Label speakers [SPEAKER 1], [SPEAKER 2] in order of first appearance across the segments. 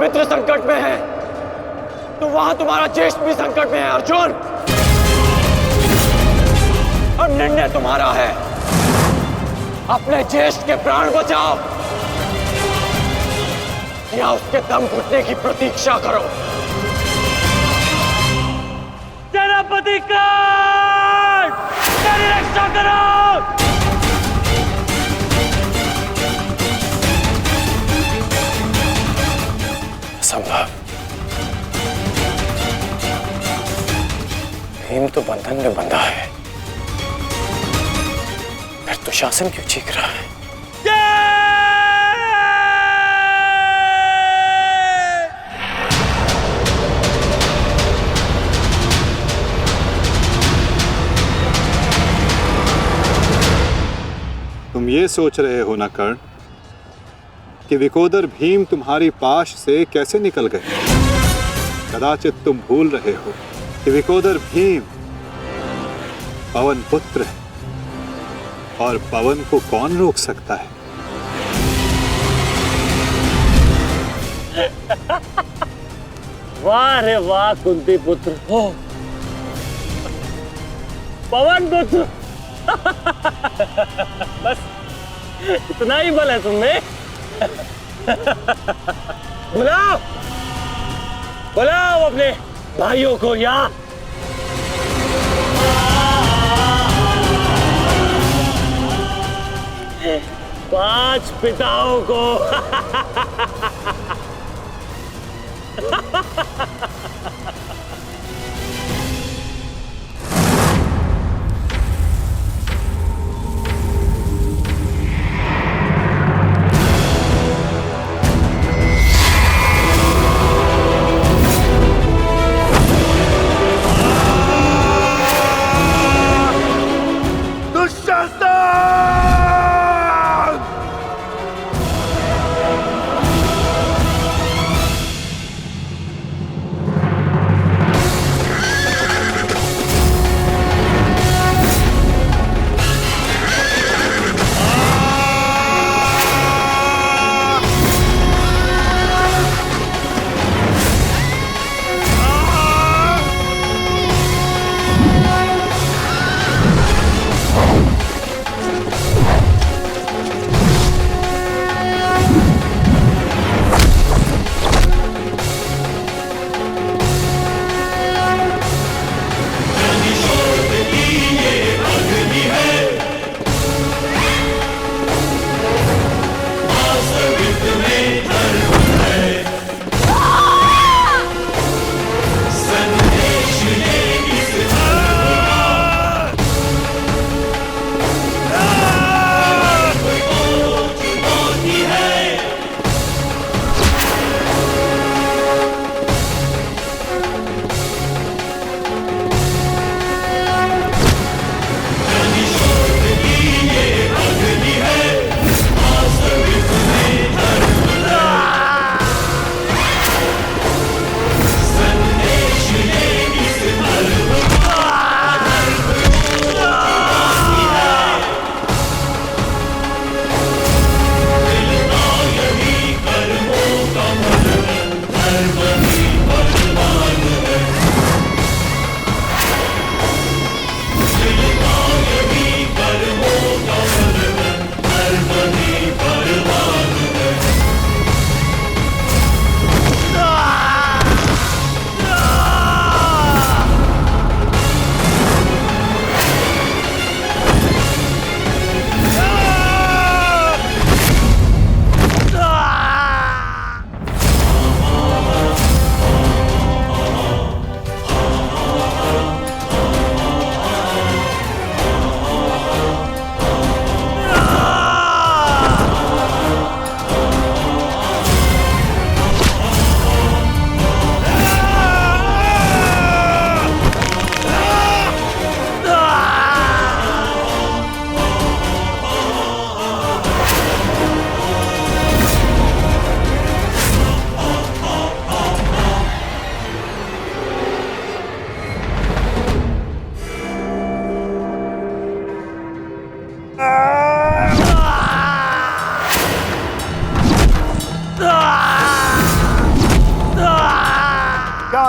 [SPEAKER 1] मित्र संकट में है तो वहां तुम्हारा ज्येष्ठ भी संकट में है अर्जुन। और निर्णय तुम्हारा है, अपने ज्येष्ठ के प्राण बचाओ या उसके दम घुटने की प्रतीक्षा करो। सेनापति कर्ण, तेरी रक्षा करो। संभव। भीम तो बंधन में बंधा है, फिर दुशासन क्यों चीख रहा है?
[SPEAKER 2] तुम ये सोच रहे हो ना कर्ण कि विकोदर भीम तुम्हारी पाश से कैसे निकल गए? कदाचित तुम भूल रहे हो कि विकोदर भीम पवन पुत्र है और पवन को कौन रोक सकता है?
[SPEAKER 1] वाह रे वाह कुंती पुत्र हो, पवन पुत्र। बस इतना ही बल है तुमने। बुलाओ बुलाओ अपने भाइयों को यहाँ। पांच पिताओं को।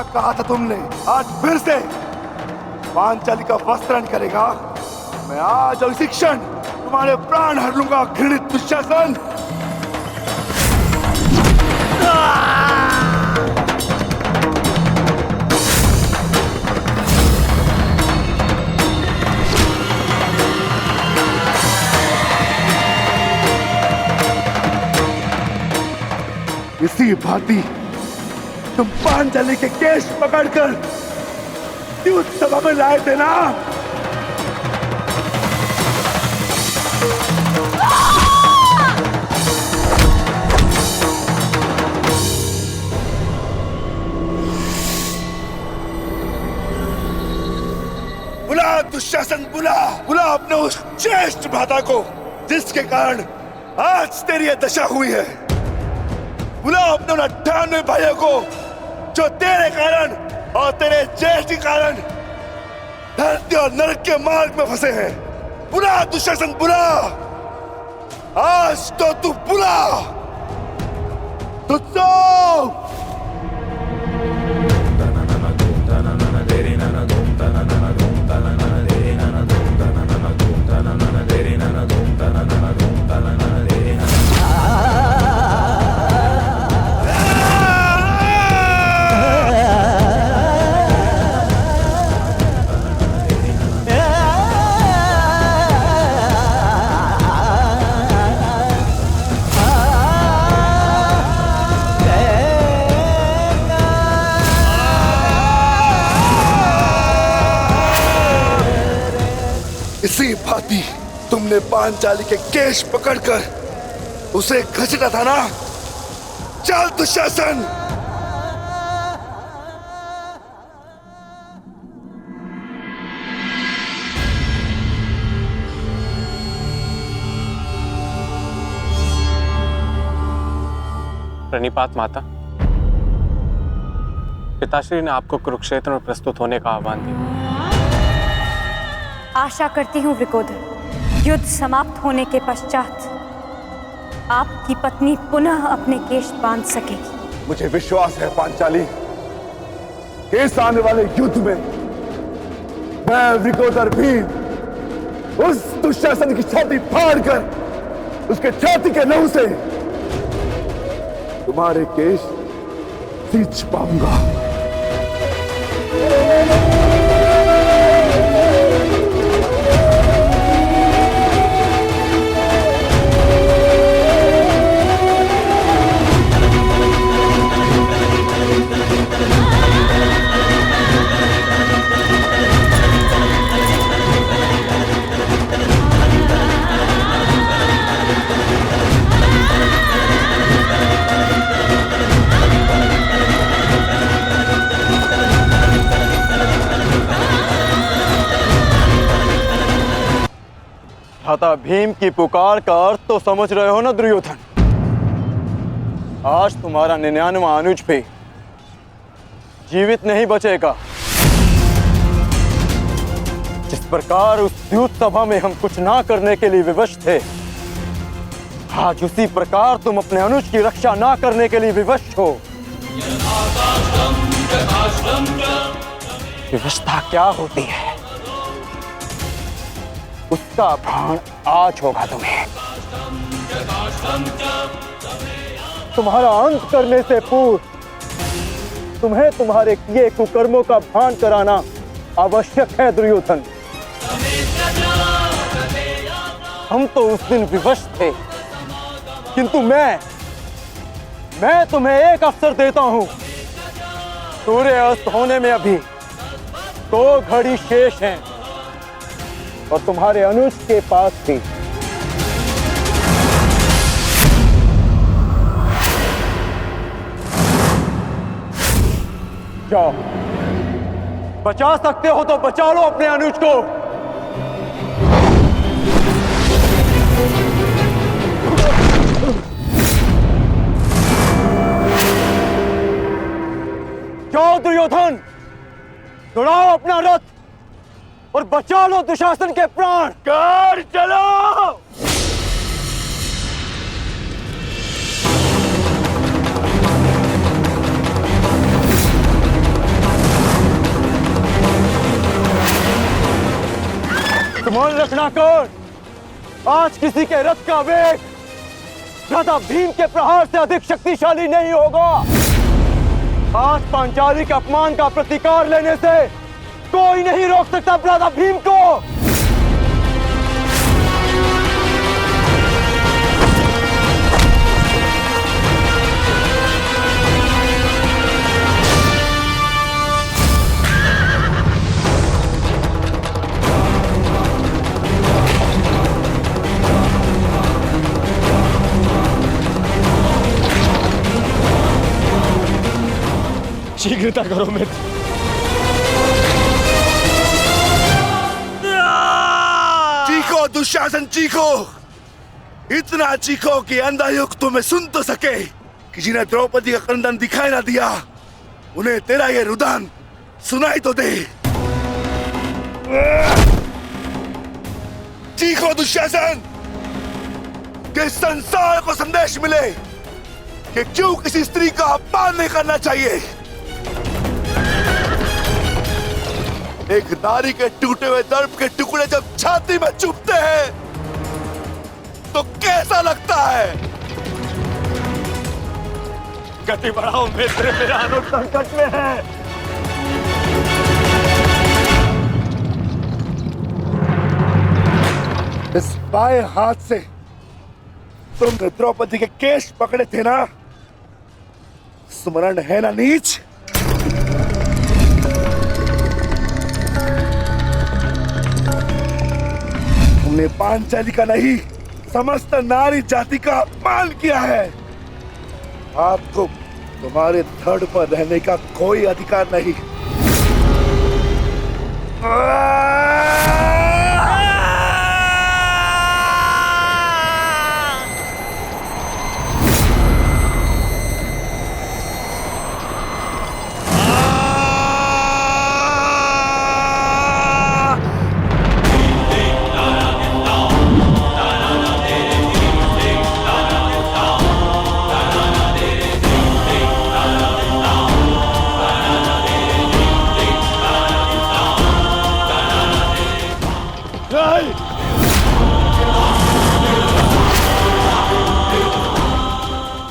[SPEAKER 3] क्या कहा था तुमने? आज फिर से पांचाली का वस्त्रण करेगा। मैं आज और इसी क्षण तुम्हारे प्राण हर लूंगा, घृणित दुशासन। इसी भांति तुम पांचाली के केश पकड़कर युद्ध सभा में लाए थे ना? बुला दुशासन, बुला बुला अपने उस ज्येष्ठ भ्राता को जिसके कारण आज तेरी यह दशा हुई है। बुलाओ अपने 98 भाइयों को जो तेरे कारण और तेरे ज्येष्ठ के कारण धरती और नरक के मार्ग में फंसे हैं। बुला दुशासन, बुला। आज तो तू बुला। तुझको इसी भांति तुमने पांचाली के केश पकड़कर उसे घसीटा था ना? चल दुशासन।
[SPEAKER 4] प्रणिपात माता। पिताश्री ने आपको कुरुक्षेत्र में प्रस्तुत होने का आह्वान दिया।
[SPEAKER 5] आशा करती हूँ वृकोदर, युद्ध समाप्त होने के पश्चात आपकी पत्नी पुनः अपने केश बांध सकेगी।
[SPEAKER 3] मुझे विश्वास है पांचाली, इस आने वाले युद्ध में मैं वृकोदर भीम उस दुशासन की छाती फाड़कर उसके छाती के लहू से तुम्हारे केश सींच पाऊंगा।
[SPEAKER 6] भ्राता भीम की पुकार का अर्थ तो समझ रहे हो ना दुर्योधन? आज तुम्हारा 99वां अनुज भी जीवित नहीं बचेगा। जिस प्रकार उस युद्ध सभा में हम कुछ ना करने के लिए विवश थे, आज उसी प्रकार तुम अपने अनुज की रक्षा ना करने के लिए विवश हो। विवशता क्या होती है उसका भान आज होगा तुम्हें। तुम्हारा अंत करने से पूर्व तुम्हें तुम्हारे किए कुकर्मों का भान कराना आवश्यक है दुर्योधन। हम तो उस दिन विवश थे, किंतु मैं तुम्हें एक अवसर देता हूं। सूर्य अस्त होने में अभी 2 घड़ी शेष हैं और तुम्हारे अनुज के पास भी। जाओ, बचा सकते हो तो बचा लो अपने अनुज को। जाओ दुर्योधन, दौड़ाओ अपना रथ और बचा लो दुशासन के प्राण। कर चलो। ध्यान रखना कर्ण, आज किसी के रथ का वेग भ्राता भीम के प्रहार से अधिक शक्तिशाली नहीं होगा। आज पांचाली के अपमान का प्रतिकार लेने से कोई नहीं रोक सकता भ्राता भीम को।
[SPEAKER 1] शीघ्रता करो मित्र।
[SPEAKER 3] चीखो दुशासन चीखो, इतना चीखो कि अंधा युग तुम्हें सुन तो सके कि जिन्हें द्रौपदी का क्रंदन दिखाई ना दिया उन्हें तेरा ये रुदन सुनाई तो दे। चीखो दुशासन कि संसार को संदेश मिले कि क्यों किसी स्त्री का अपमान नहीं करना चाहिए। एक नारी के टूटे हुए दर्प के टुकड़े जब छाती में चुभते हैं तो कैसा लगता है।
[SPEAKER 1] गति बढ़ाओ मित्र, मेरा अनुज संकट में है।
[SPEAKER 3] इस बाएं हाथ से तुमने द्रौपदी के केश पकड़े थे ना, स्मरण है ना नीच। तुमने पांचाली का नहीं समस्त नारी जाति का अपमान किया है। आपको तुम्हारे धड़ पर रहने का कोई अधिकार नहीं।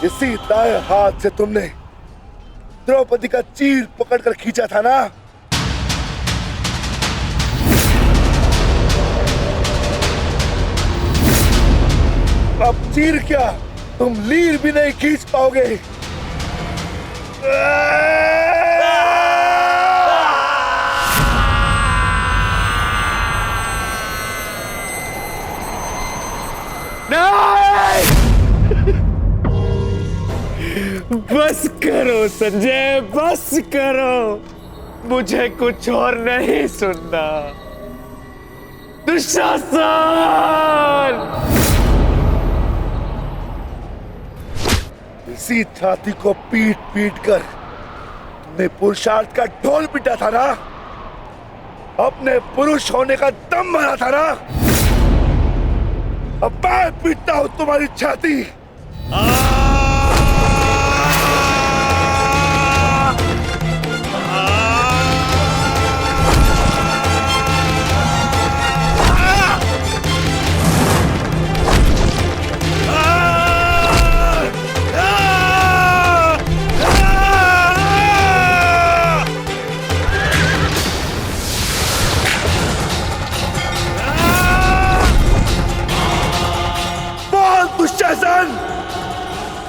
[SPEAKER 3] इसी दाएं हाथ से तुमने द्रौपदी का चीर पकड़कर खींचा था ना। अब चीर क्या, तुम लीर भी नहीं खींच पाओगे।
[SPEAKER 1] बस करो संजय, बस करो, मुझे कुछ और नहीं सुनना। दुशासन!
[SPEAKER 3] इसी छाती को पीट पीट कर तुमने पुरुषार्थ का ढोल पीटा था ना, अपने पुरुष होने का दम भरा था ना। अब मैं पीटता हूं तुम्हारी छाती।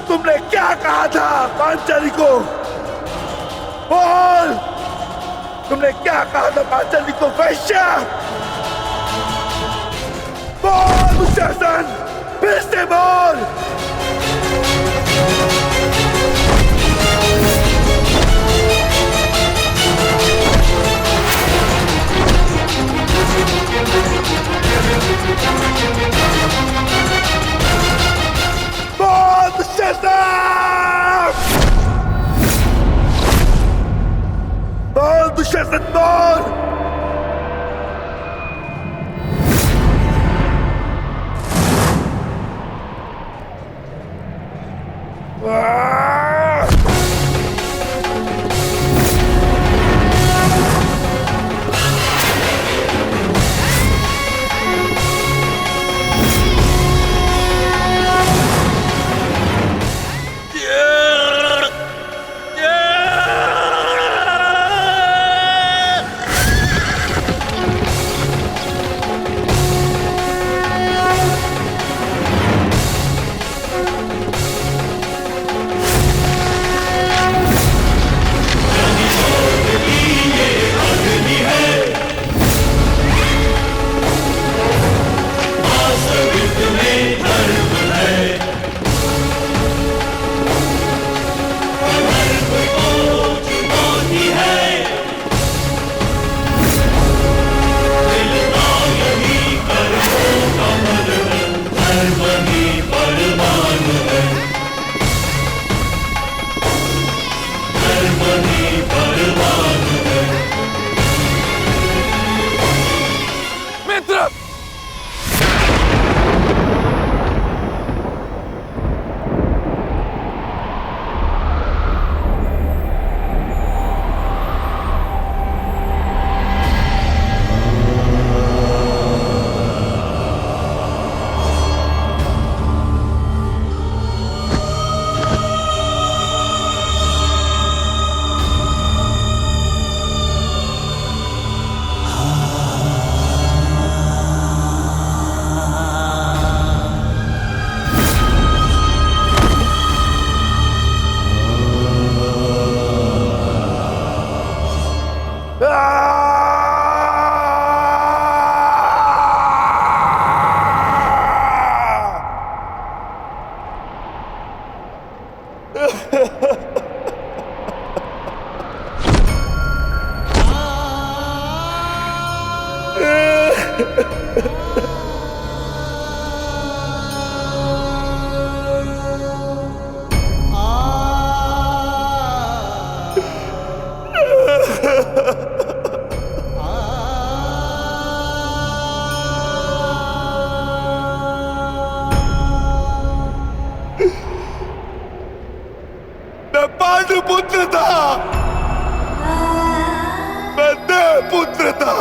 [SPEAKER 3] तुमने क्या कहा था पांचाली को? बोल, तुमने क्या कहा था पांचाली को? वैश्य! बोल दुशासन, फिर से बोल। बोल दुशासन, बोल। मैं पांडुपुत्र था, मैं देवपुत्र था।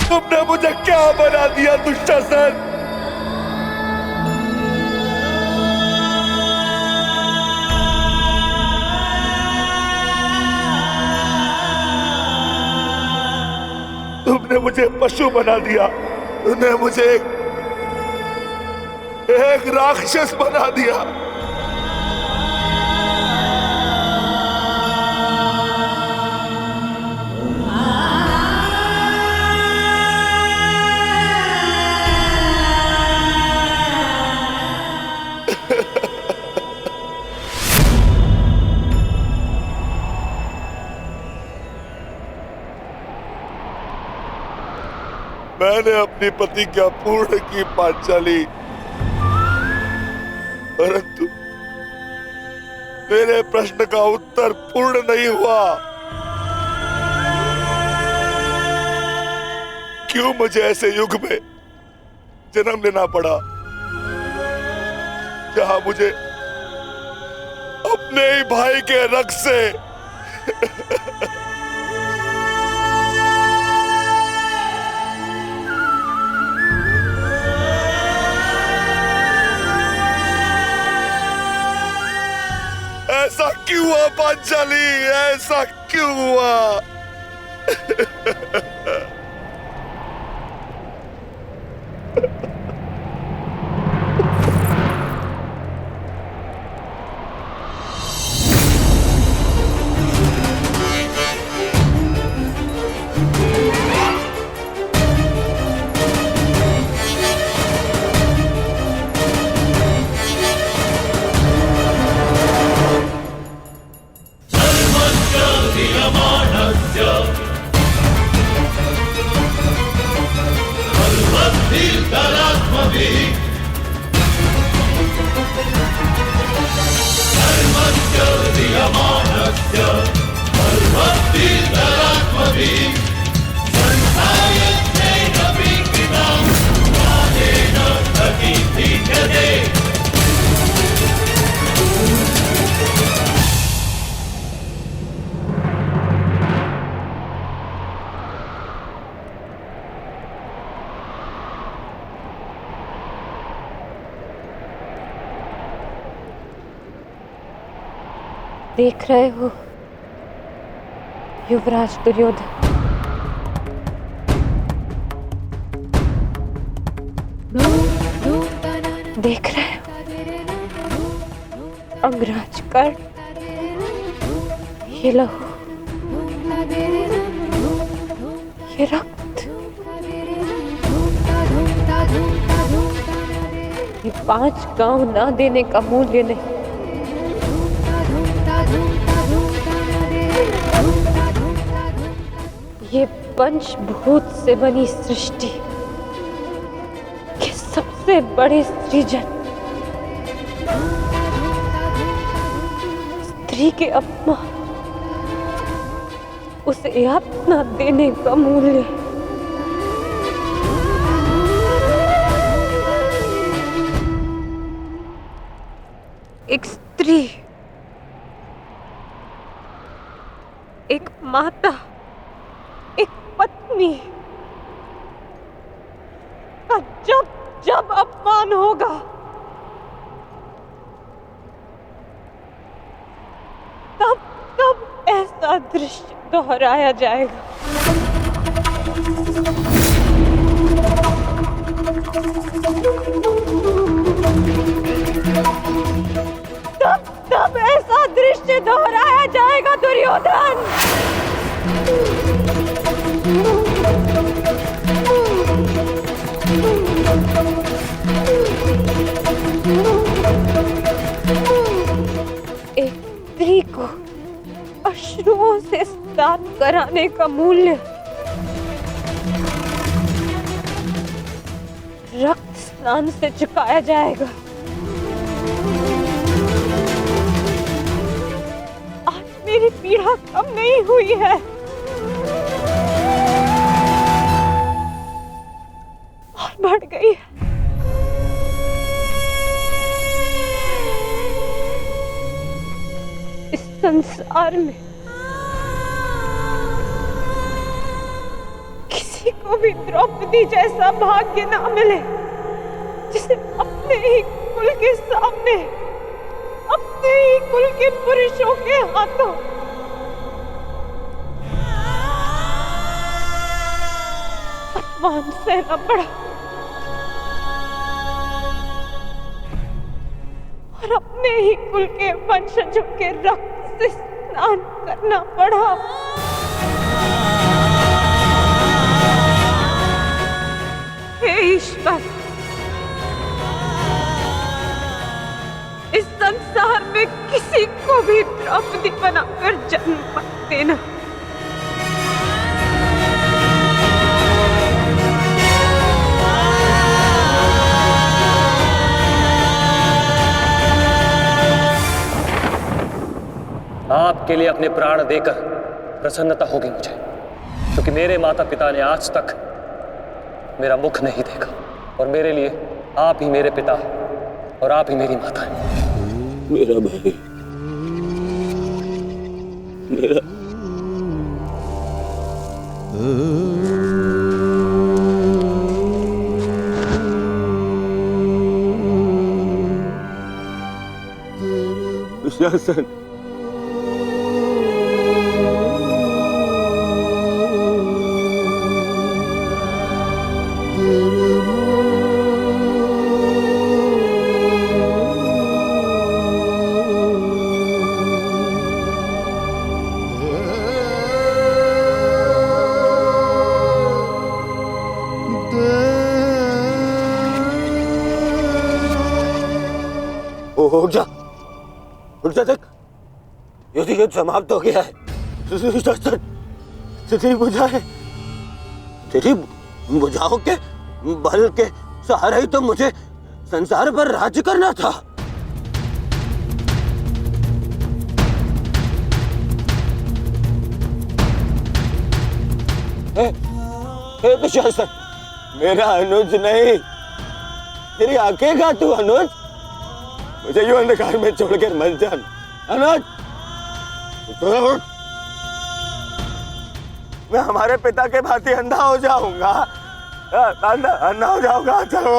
[SPEAKER 3] तुमने मुझे क्या बना दिया दुशासन? तुमने मुझे पशु बना दिया, तुमने मुझे एक राक्षस बना दिया। मैंने अपनी प्रतिज्ञा पूर्ण की पांचाली, परंतु मेरे प्रश्न का उत्तर पूर्ण नहीं हुआ। क्यों मुझे ऐसे युग में जन्म लेना पड़ा जहां मुझे अपने ही भाई के रक्त से ऐसा क्यों हुआ पांचाली? ऐसा क्यों हुआ?
[SPEAKER 5] देख रहे हो युवराज दुर्योधन, देख रहे हो अंगराज कर्ण, ये लहू, ये रक्त, ये 5 गांव ना देने का मूल्य नहीं। ये पंचभूत से बनी सृष्टि के सबसे बड़े सृजन, स्त्री के अपमान, उसे अपना देने का मूल्य। एक स्त्री, एक माता, एक पत्नी का जब जब अपमान होगा, तब तब ऐसा दृश्य दोहराया जाएगा। तब तब ऐसा दृश्य दोहराया जाएगा दुर्योधन। एक स्त्री को अश्रुओं से स्नान कराने का मूल्य रक्त स्नान से चुकाया जाएगा। आज मेरी पीड़ा कम नहीं हुई है, और बढ़ गई है। इस संसार में किसी को भी द्रौपदी जैसा भाग्य ना मिले, जिसे अपने ही कुल के सामने, अपने ही कुल के पुरुषों के हाथों अपमान सहना पड़ा और अपने ही कुल के वंशजों के रक्त से स्नान करना पड़ा। हे ईश्वर, इस संसार में किसी को भी द्रौपदी बनाकर जन्म मत देना।
[SPEAKER 1] आपके लिए अपने प्राण देकर प्रसन्नता होगी मुझे, क्योंकि मेरे माता पिता ने आज तक मेरा मुख नहीं देखा, और मेरे लिए आप ही मेरे पिता और आप ही मेरी माता हैं।
[SPEAKER 7] मेरा भाई, मेरा दुशासन, उठ जा, उठ जा, देख युद्ध समाप्त हो गया है। तेरी भुजाओं के बल के सहारे ही तो मुझे संसार पर राज्य करना था। हे दुशासन, मेरा अनुज नहीं, तेरी आंखें का तू अनुज, मुझे यूं अंधकार में छोड़कर मत जान। अनुज, मैं हमारे पिता के भांति अंधा हो जाऊंगा, अंधा हो जाऊंगा। चलो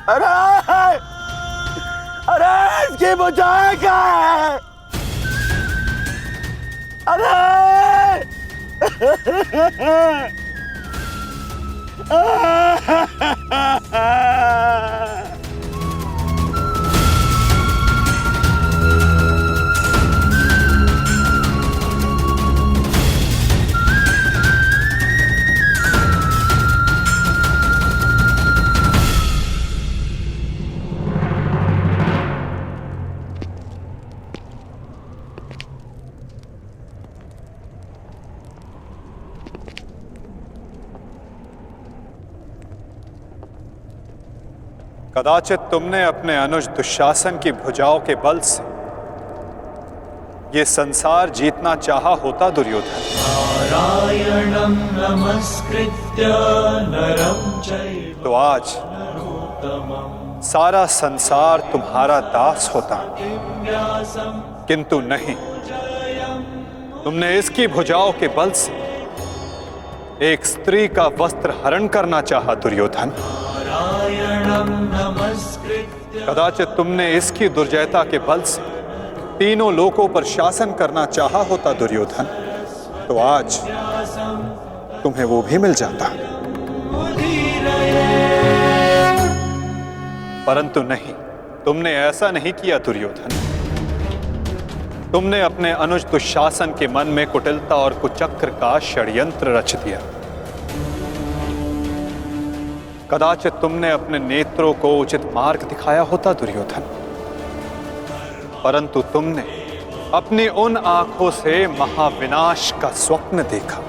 [SPEAKER 7] अरे अरे इसकी बुझाए क्या है? अरे
[SPEAKER 2] कदाचित तुमने अपने अनुज दुशासन की भुजाओं के बल से ये संसार जीतना चाहा होता दुर्योधन।
[SPEAKER 8] नारायणं नमस्कृत्य नरं चैव
[SPEAKER 2] तो आज सारा संसार तुम्हारा दास होता, किंतु नहीं, तुमने इसकी भुजाओं के बल से एक स्त्री का वस्त्र हरण करना चाहा दुर्योधन। कदाचित तुमने इसकी दुर्जयता के बल से तीनों लोकों पर शासन करना चाहा होता दुर्योधन, तो आज तुम्हें वो भी मिल जाता, परंतु नहीं, तुमने ऐसा नहीं किया दुर्योधन। तुमने अपने अनुज दुशासन के मन में कुटिलता और कुचक्र का षड्यंत्र रच दिया। कदाचित तुमने अपने नेत्रों को उचित मार्ग दिखाया होता दुर्योधन, परंतु तुमने अपनी उन आंखों से महाविनाश का स्वप्न देखा।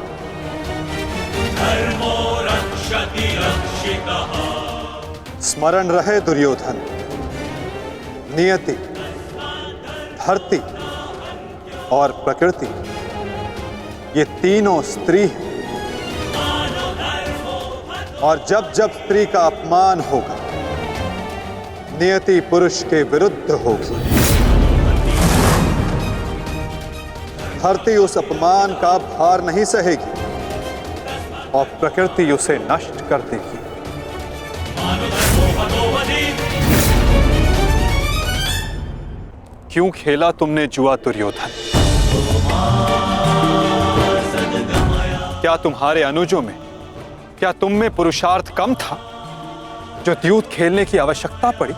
[SPEAKER 2] स्मरण रहे दुर्योधन, नियति, धरती और प्रकृति ये तीनों स्त्री हैं। और जब जब स्त्री का अपमान होगा, नियति पुरुष के विरुद्ध होगी। धरती उस अपमान का भार नहीं सहेगी और प्रकृति उसे नष्ट कर देगी। क्यों खेला तुमने जुआ दुर्योधन? क्या तुम्हारे अनुजों में, क्या तुम में पुरुषार्थ कम था जो द्यूत खेलने की आवश्यकता पड़ी?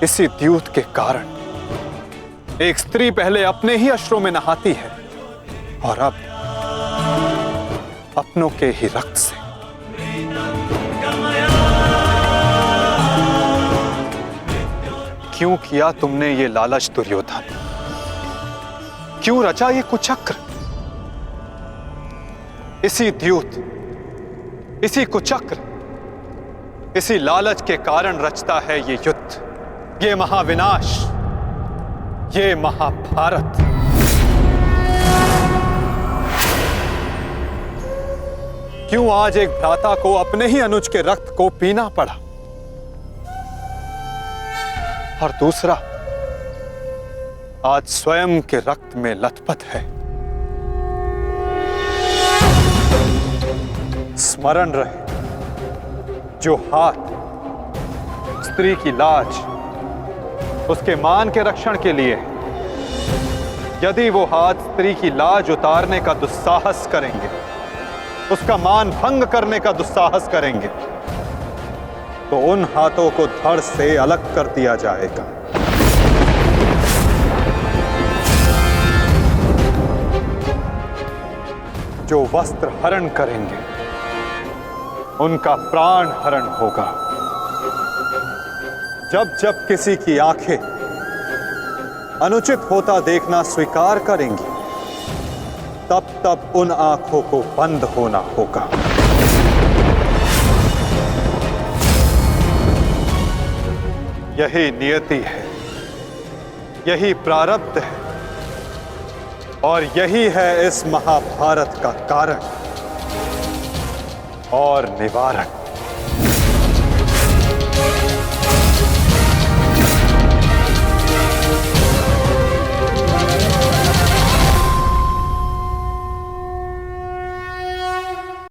[SPEAKER 2] इसी द्यूत के कारण एक स्त्री पहले अपने ही अश्रों में नहाती है और अब अपनों के ही रक्त से। क्यों किया तुमने ये लालच दुर्योधन? क्यों रचा ये कुचक्र? इसी द्यूत, इसी कुचक्र, इसी लालच के कारण रचता है ये युद्ध, ये महाविनाश, ये महाभारत। क्यों आज एक भ्राता को अपने ही अनुज के रक्त को पीना पड़ा और दूसरा आज स्वयं के रक्त में लथपथ है? स्मरण रहे, जो हाथ स्त्री की लाज, उसके मान के रक्षण के लिए, यदि वो हाथ स्त्री की लाज उतारने का दुस्साहस करेंगे, उसका मान भंग करने का दुस्साहस करेंगे, तो उन हाथों को धड़ से अलग कर दिया जाएगा। जो वस्त्र हरण करेंगे, उनका प्राण हरण होगा। जब जब किसी की आंखें अनुचित होता देखना स्वीकार करेंगी, तब तब उन आंखों को बंद होना होगा। यही नियति है, यही प्रारब्ध है और यही है इस महाभारत का कारण और निवारण।